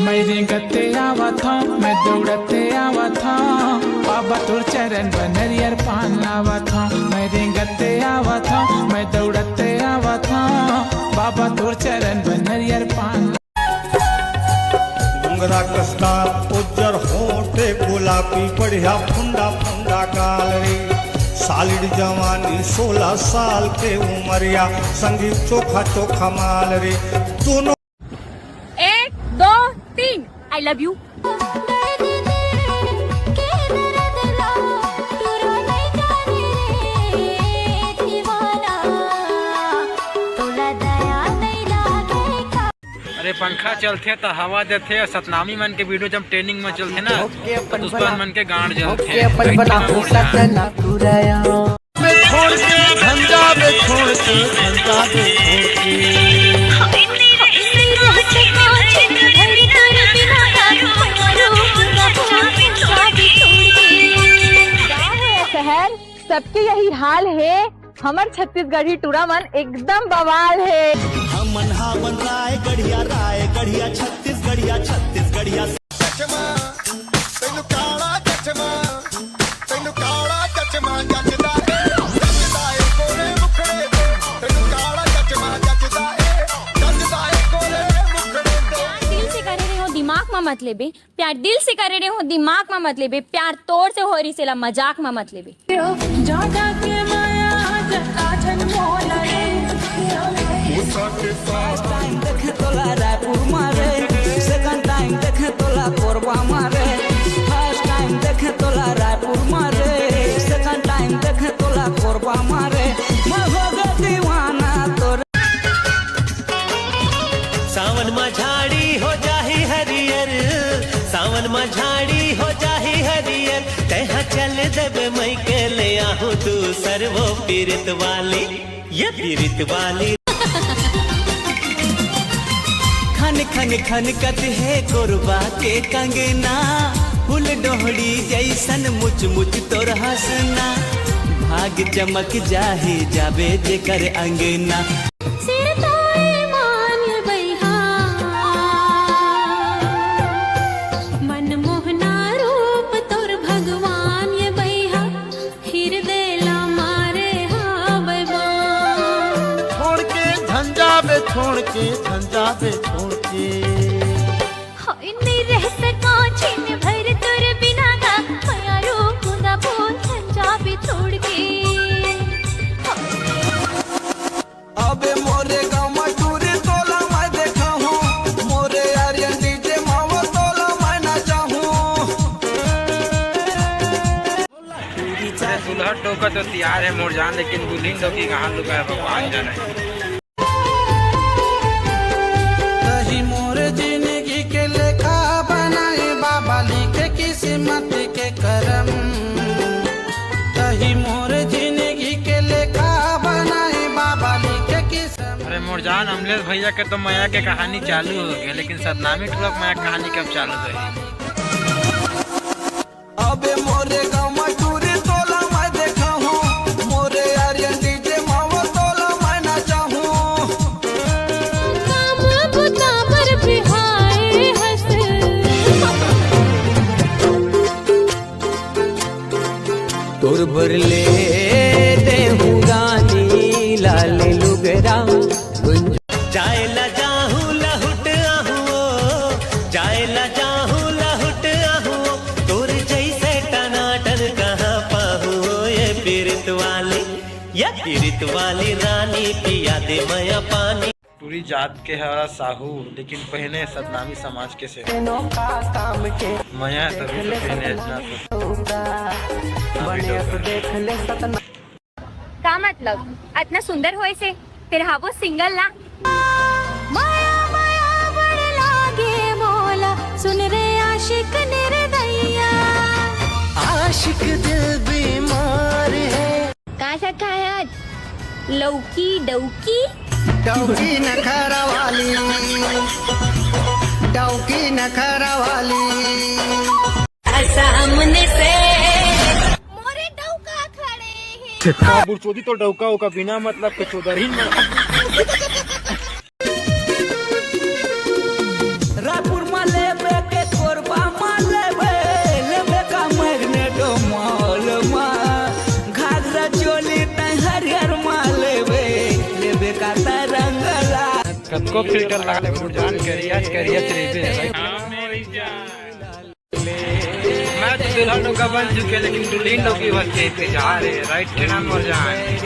मैं रेंगते आवा था, मैं दौड़ते आवा था, बाबा तोर चरण बनरियर पान लावा था। मैं रेंगते आवा था, मैं दौड़ते आवा था, बाबा तोर चरण बनरियर पान। डुंगरा कसता उज्जर होठे गुलाबी बढ़िया फुंडा फुंडा गाल रे, सालिड जवानी 16 साल के उमरिया, संगीत चोखा चोखा माल रे। दोनों 1 2 3 आई लव यू। अरे पंखा चलते तो हवा देते, सतनामी मन के वीडियो जब ट्रेनिंग में चलते ना तो दुश्मन मन के गांड जलते। शहर सबके यही हाल है, हमार छत्तीसगढ़ी टूरा मन एकदम बवाल है। हमन हावन राय गढ़िया छत्तीसगढ़िया छत्तीसगढ़िया। दिल से करे रहे हो दिमाग में मत लेबे प्यार, दिल से करे रहे हो दिमाग में मत लेबे प्यार, तोड़ से हो रही से ला मजाक में मत लेबे। फर्स्ट टाइम देखे तोला रायपुर मारे, सेकंड टाइम देखे तोला कोरबा मारे, फर्स्ट टाइम देखे तोला रायपुर मारे, सेकंड टाइम देखे तोला कोरबा मारे, मैं हो गया दीवाना तोर। सावन में झाड़ी हो जाही हरियर, सावन में झाड़ी हो जाही हरियर, तहा चल देवे मई के ले आहू तू सर्वो पीरित वाली, ये पीरित वाली। खन खन खन कत है कोरबा के कंगना, फूल डोहड़ी जैसन मुच मुच तोर हंसना, भाग चमक जाहे जाबे जेकर अंगना। मनमोहना रूप तोर भगवान ये बैहा, हृदय ला मारे हा बैबा। छोड़ के झंझावे छोड़ के झंझावे छोड़ के, हाय नहीं रह सका छीन भर तोर बिना का, माया रूप ना भूल पंजाबी छोड़ के। अबे मोरे गाँव में टूरी तोला मैं देखा हूँ, मोरे आर्यन डीजे मावा तोला मैं नाचा हूँ। अरे दूल्हा टोका तो तैयार है मोर जान, लेकिन दुल्हन टोकी कहाँ लुका है भगवान जाने। कहीं मोर जिंदगी के लेखा बनाए बाबा, लिखे किस्मत के करम। कहीं मोर जिंदगी के लेखा बनाए बाबा, लिखे किस्मत। अरे मोर जान अमलेश भैया के तो माया के कहानी चालू हो गई, लेकिन सतनामी टूरक माया कहानी कब चालू हुई? अबे मोरे गाँव में टूरी तोला मैं देखा हूँ, मोरे आर्यन डीजे मावा तोला मैं नाचा हूँ। काम बुता पर भी हाय हंस, तोर बरले देहूँ गानी लाल लुगरा, जाए ला जाहूँ लहुट आहूँ, जाए ला जाहूँ लहुट आहूँ, तोर जैसे टनाटन कहाँ पाहूँ, ये पीरित वाली, ये पीरित वाली रानी पिया दे मया पानी। पूरी जात के हरा साहू, लेकिन पहने सतनामी समाज के से माया तभी तो पहने इतना का मतलब इतना सुंदर होए से फिर हावो सिंगल ना। माया माया बड़ लागे मोला, सुन रे आशिक निर्दयिया, आशिक दिल बीमार है। का खाया लौकी डौकी, डौकी नखरा वाली, डौकी नखरा वाली। सामने से मोरे डौका खड़े हैं। बुरचोदी तो डौका होगा बिना मतलब के चौधरी में। रायपुर माले कद को फिल्टर लगा ले जान करिया चलेबे राइट। मैं तो दुल्हन का बन चुके लेकिन दुल्हन लोग की वजह से जा रहे राइट ट्रेन मर जाए।